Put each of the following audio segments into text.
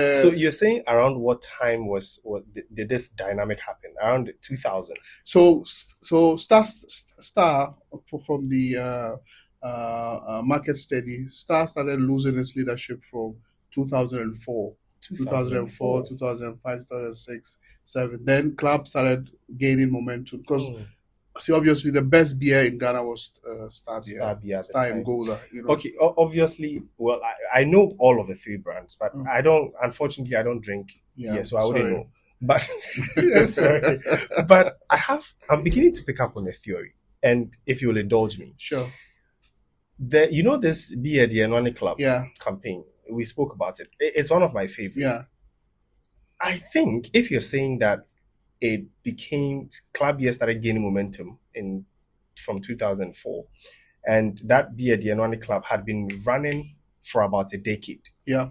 So you're saying around what time did this dynamic happen? Around the 2000s? So Star from the market study, Star started losing its leadership from 2004, 2004, 2004. 2005, 2006, 7. Then club started gaining momentum because Hmm. see, obviously the best beer in Ghana was Star beer, Star beer at the Star and time. Golda, you know. Okay, obviously, well, I know all of the three brands, but Oh, unfortunately, I don't drink yeah, beer, so I wouldn't sorry. know. But yeah, sorry, but I'm beginning to pick up on a theory, and if you'll indulge me, Sure. this Beer the Anwani Club Yeah, campaign, we spoke about it. It's one of my favorite. yeah, I think if you're saying that it became club year started gaining momentum in from 2004, and that Beer the Anwani Club had been running for about a decade. yeah,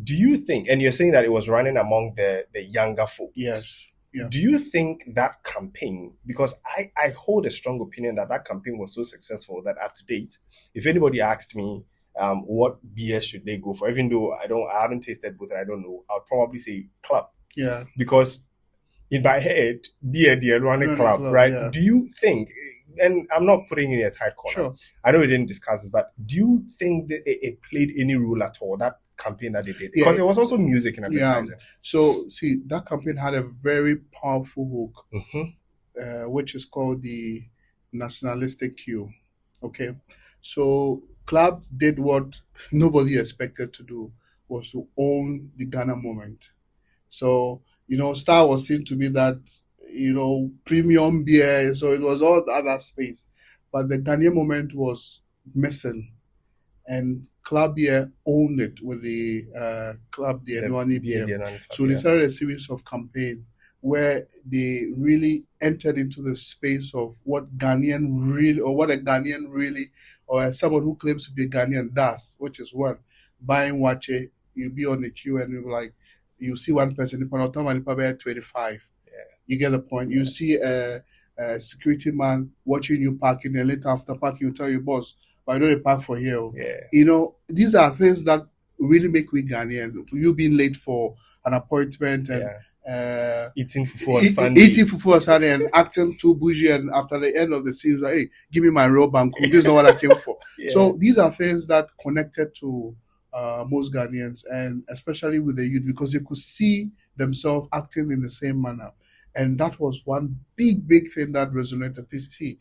Do you think, and you're saying that it was running among the younger folks, yes, yeah. do you think that campaign, because I hold a strong opinion that that campaign was so successful that up to date, if anybody asked me what beer should they go for, even though I haven't tasted both and I don't know, I'll probably say club. Yeah, Because in my head, beer the Running running Club, club, right? yeah, Do you think, and I'm not putting you in a tight corner, sure. I know we didn't discuss this, but do you think that it played any role at all, that campaign that they did? Yeah, Because it was also music and yeah. advertising. So see, that campaign had a very powerful hook, Mm-hmm. which is called the nationalistic cue. Okay, so club did what nobody expected to do, was to own the Ghana moment. So Star was seen to be that premium beer, so it was all the other space, but the Ghanaian moment was missing, and Club Beer owned it with the Club the The Enwani beer Beer. the Running Club, So they yeah. started a series of campaign where they really entered into the space of what Ghanaian really, or what a Ghanaian really, or someone who claims to be a Ghanaian does, which is one, buying wache, you be on the queue and you're like, you see one person, you 25. You get the point. You see a security man watching you parking, and later after parking, you tell your boss, "Why don't you park for here?" Yeah. These are things that really make we Ghanaian. You being late for an appointment and Yeah. uh, Eating fufu on eating Sunday. fufu on Sunday and acting too bougie, and after the end of the scene, like, hey, give me my real banku. This is not what I came for. Yeah. So these are things that connected to most Ghanaians, and especially with the youth, because they could see themselves acting in the same manner. And that was one big thing that resonated. See,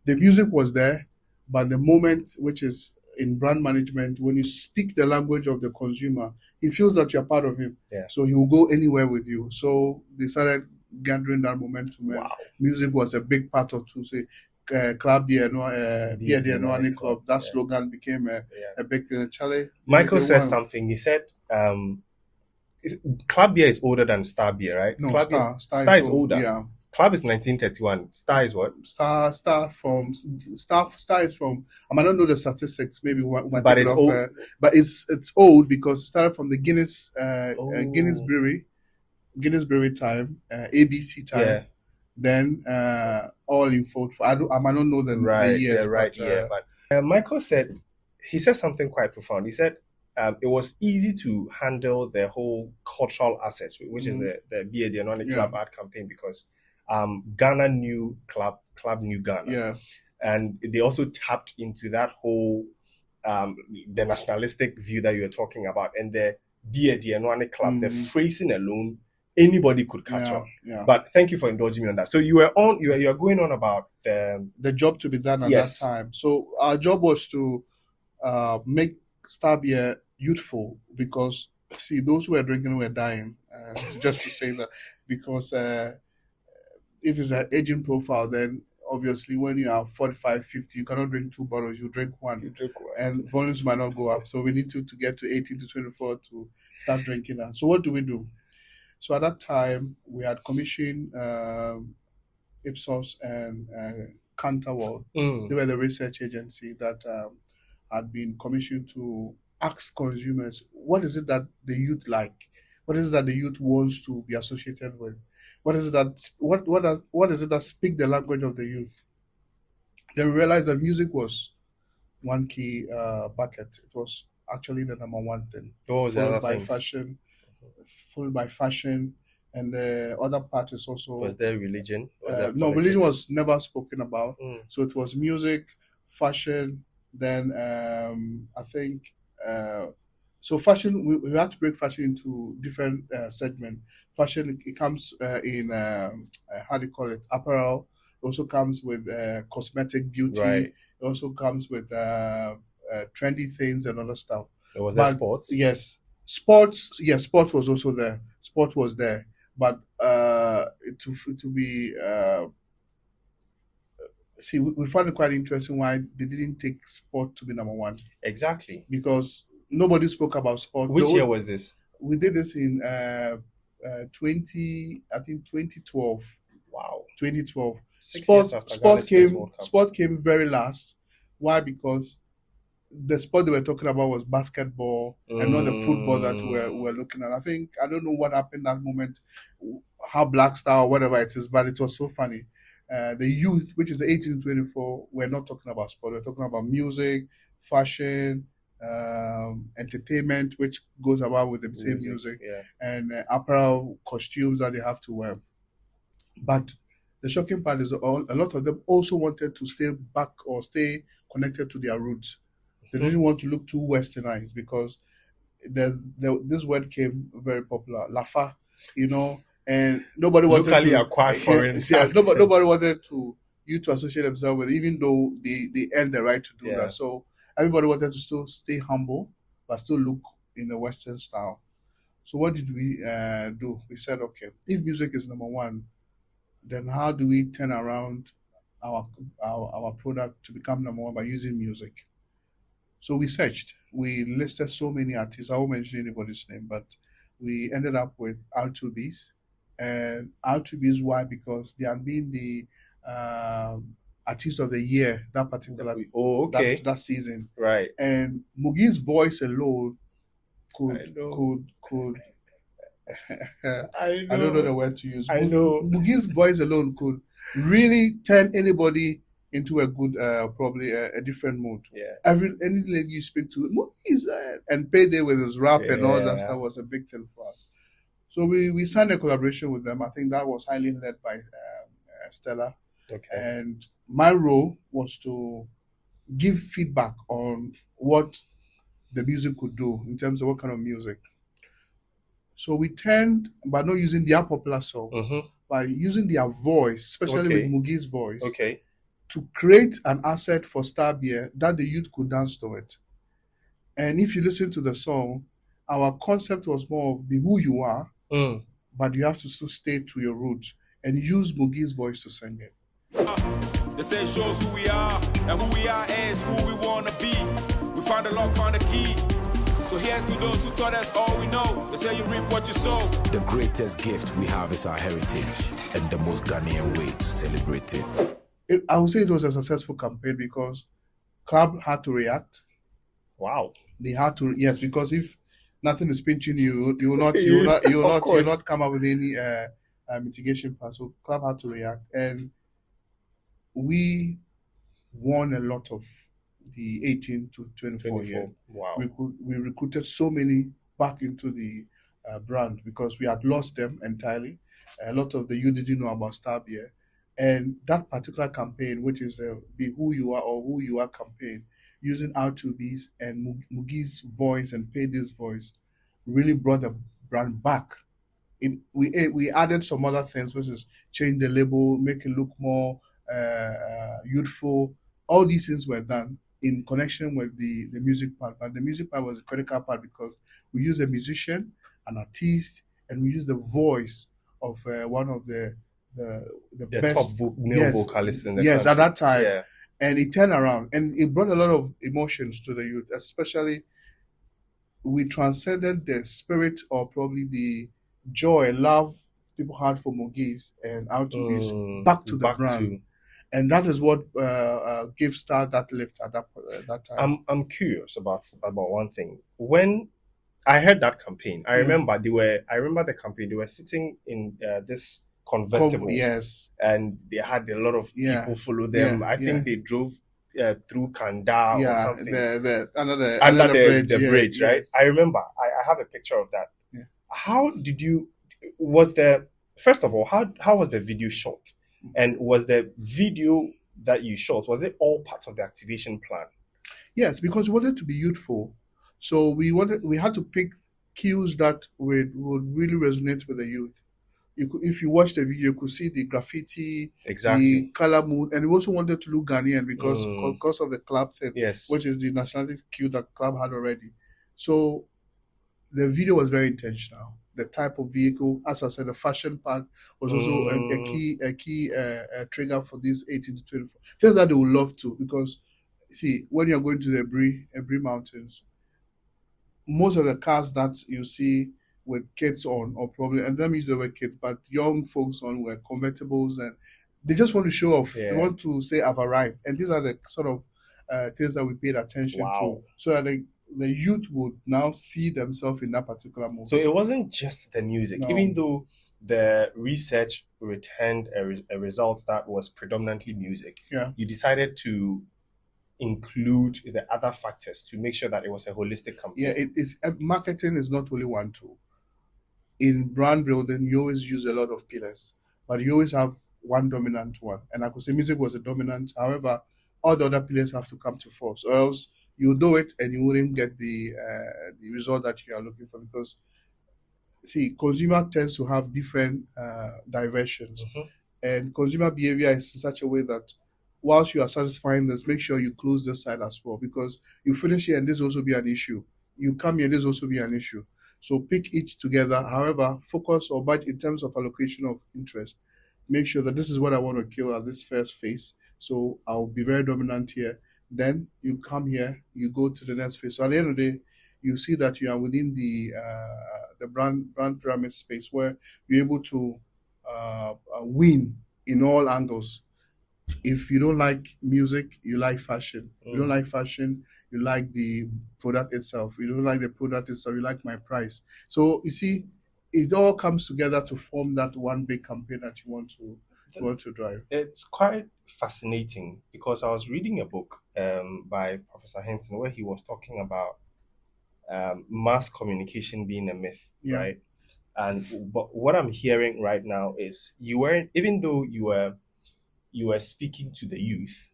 the music was there, but the moment, which is in brand management, when you speak the language of the consumer, he feels that you're part of him. Yeah. So he will go anywhere with you. So they started gathering that momentum, and Wow. music was a big part of to say Club Beer Beer the the Running Club. Club. That Yeah. slogan became Yeah. a big thing. Charlie, Michael they said won. something. He said, Club beer is older than Star beer, right? No, Club beer, Star Star is is old. older. Yeah. Club is 1931. Star is what? Star is from. I might not know the statistics. Maybe we might But take it it's off. old. But it's old because it started from the Oh, Guinness Brewery time, ABC yeah. time. Then all in fold. I might not know the Right, years, the right but year. But Michael said, he said something quite profound. He said it was easy to handle the whole cultural assets, which is mhm, the Beer the Anoni yeah, Club ad campaign, because Ghana knew Club knew Ghana. yeah, And they also tapped into that whole the nationalistic view that you were talking about, and the Beer the Anwani Club, the mhm, phrasing alone, anybody could catch yeah, on. yeah. But thank you for indulging me on that. So you were going on about The job to be done at that yes. time. So our job was to make Star Beer youthful, because see, those who were drinking were dying. Just to say that, because if it's an aging profile, then obviously when you are 45, 50, you cannot drink two bottles, you drink one. You drink one. And volumes might not go up. So we need to get to 18 to 24 to start drinking that. So what do we do? So at that time, we had commissioned Ipsos and Canterworld. They Mm. were the research agency that had been commissioned to ask consumers, what is it that the youth like? What is it that the youth wants to be associated with? What is it that what is it that speak the language of the youth? Then we realized that music was one key bucket. It was actually the number one thing, What was the followed other by things? fashion, followed by fashion, and the other part is also Was there religion? Was there no, religion politics? was never spoken about. Mm. So it was music, fashion, then I think so fashion we had to break fashion into different segments. Fashion it comes in how do you call it, apparel. It also comes with cosmetic beauty. Right. It also comes with trendy things and other stuff. Was there But sports? yes, sports. Yes, sport was also there. Sport was there, but to be see, we found it quite interesting why they didn't take sport to be number one, Exactly. because nobody spoke about sport. Which year was this? We did this in 2012. Wow. 2012. 6 years after Ghana's first World Cup. Sport came very last. Why? Because the sport they were talking about was basketball and not the football that we're looking at. I don't know what happened that moment, how Black Star or whatever it is, but it was so funny. The youth, which is 18 to 24, we're not talking about sport. We're talking about music, fashion, entertainment, which goes about with the same music, Yeah. and apparel, costumes that they have to wear. But the shocking part is a lot of them also wanted to stay back or stay connected to their roots. They didn't want to look too westernized, because this word came very popular, lafa, and nobody wanted Locally to acquired foreign yes, nobody wanted you to associate themselves with, even though they earned the right to do that. So everybody wanted to still stay humble, but still look in the Western style. So what did we do? We said, okay, if music is number one, then how do we turn around our product to become number one by using music? So we searched. We listed so many artists. I won't mention anybody's name, but we ended up with R2Bs. And R2Bs, why? Because they had been the artist of the year that particular that season. Right. And Mugi's voice alone could I don't know the word to use. I know. Mugi's voice alone could really turn anybody into a good, probably a different mood. Yeah. Any lady you speak to, Mugi's and Payday with his rap and all that stuff was a big thing for us. So we signed a collaboration with them. I think that was highly led by Stella. Okay. And my role was to give feedback on what the music could do in terms of what kind of music. So we turned, by not using their popular song, by using their voice, especially with Mugi's voice, to create an asset for Star Beer that the youth could dance to it. And if you listen to the song, our concept was more of be who you are, but you have to still stay to your roots and use Mugi's voice to sing it. They say it shows who we are, and who we are is who we want to be. We found the lock, found the key. So here's to those who taught us all we know. They say you reap what you sow. The greatest gift we have is our heritage, and the most Ghanaian way to celebrate it. I would say it was a successful campaign because club had to react. Wow. They had to, yes, because if nothing is pinching you, you will not come up with any mitigation plan. So club had to react, and we won a lot of the 18 to 24 year. Wow. We recruited so many back into the brand because we had lost them entirely. A lot of the youth didn't know about Star Beer. And that particular campaign, which is Be Who You Are or Who You Are campaign, using R2Bs and Mugi's voice and Payday's voice, really brought the brand back. We added some other things, which is change the label, make it look more youthful. All these things were done in connection with the music part. But the music part was a critical part because we used a musician, an artist, and we used the voice of one of the best top male vocalist in the country. At that time. Yeah. And it turned around and it brought a lot of emotions to the youth, especially we transcended the spirit or probably the joy, love people had for Mugi's and R2B's back to the brand. And that is what gave Star that lift at that time. I'm curious about one thing. When I heard that campaign, I remember the campaign. They were sitting in this convertible, yes, and they had a lot of people follow them. I think they drove through Kanda or something. Under the bridge, right? Yes. I remember. I have a picture of that. Yes. how did you, was the, first of all, how was the video shot? And was the video that you shot, was it all part of the activation plan? Yes, because we wanted to be youthful. So we had to pick cues that would really resonate with the youth. If you watch the video, you could see the graffiti, the Exactly. color mood, and we also wanted to look Ghanaian Mm. because of the club thing, Yes. which is the nationality cue that club had already. So the video was very intentional. The type of vehicle, as I said, the fashion part was also a key trigger for these 18 to 24 things that they would love to. Because see, when you're going to the Ebri Mountains, most of the cars that you see with kids on, or probably, and let me use the word kids, but young folks on, were convertibles, and they just want to show off. They Yeah. want to say, I've arrived. And these are the sort of things that we paid attention to, Wow. so that the youth would now see themselves in that particular moment. So it wasn't just the music, No. even though the research returned a result that was predominantly music. Yeah. You decided to include the other factors to make sure that it was a holistic campaign. Yeah, marketing is not only one tool. In brand building, you always use a lot of pillars, but you always have one dominant one. And I could say music was a dominant. However, all the other pillars have to come to force, or else you do it and you wouldn't get the result that you are looking for. Because see, consumer tends to have different diversions, and consumer behavior is in such a way that whilst you are satisfying this, make sure you close this side as well, because you finish here and this will also be an issue. You come here, this will also be an issue. So pick each together. However, focus or budget in terms of allocation of interest. Make sure that this is what I want to kill at this first phase. So I'll be very dominant here. Then you come here, you go to the next phase. So at the end of the day, you see that you are within the brand pyramid space, where you're able to win in all angles. If you don't like music, you like fashion. You don't like fashion, you like the product itself. You don't like the product itself, you like my price. So you see, it all comes together to form that one big campaign that you want to drive. It's quite fascinating because I was reading a book by Professor Henson where he was talking about mass communication being a myth, Yeah. right? But what I'm hearing right now is you weren't, even though you were speaking to the youth,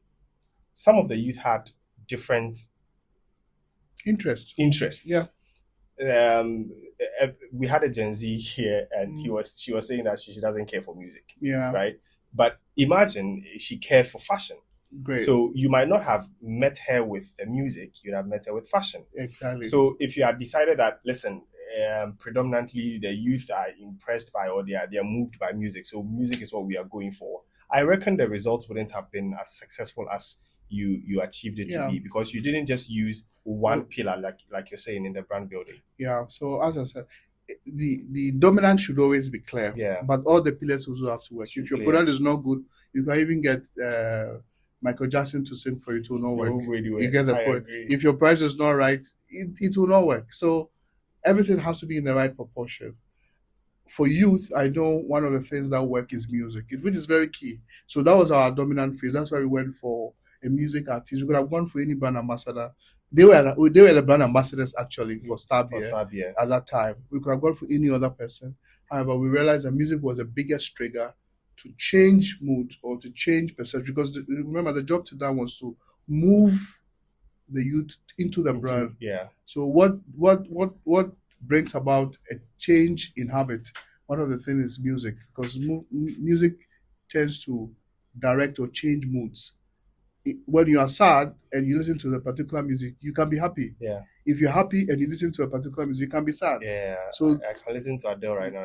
some of the youth had different Interests. interests. Yeah. We had a Gen Z here, and she was saying that she doesn't care for music, Yeah. right? But imagine she cared for fashion. Great. So you might not have met her with the music, you'd have met her with fashion. Exactly. So if you had decided that, listen, predominantly the youth are impressed by, or they are moved by music, so music is what we are going for, I reckon the results wouldn't have been as successful as you achieved it to be, because you didn't just use one pillar like you're saying in the brand building. Yeah. So as I said, the dominant should always be clear. Yeah. But all the pillars also have to work. If your product is not good, you can even get Michael Jackson to sing for you, to not work. You get the point. If your price is not right, it will not work. So everything has to be in the right proportion. For youth, I know one of the things that work is music, which is very key. So that was our dominant phase. That's why we went for a music artist. We could have gone for any brand ambassador. They were the brand ambassadors actually for Star Beer at that time. We could have gone for any other person. However, we realized that music was the biggest trigger to change mood or to change perception. Because remember, the job to that was to move the youth into the brand. Yeah. So what brings about a change in habit? One of the things is music, because music tends to direct or change moods. When you are sad and you listen to the particular music, you can be happy. Yeah. If you're happy and you listen to a particular music, you can be sad. Yeah. So I can listen to Adele right now.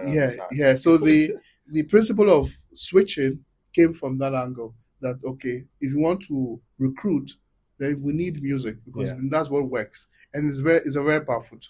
Yeah. So the principle of switching came from that angle. That okay, if you want to recruit, then we need music, because that's what works, and it's a very powerful tool.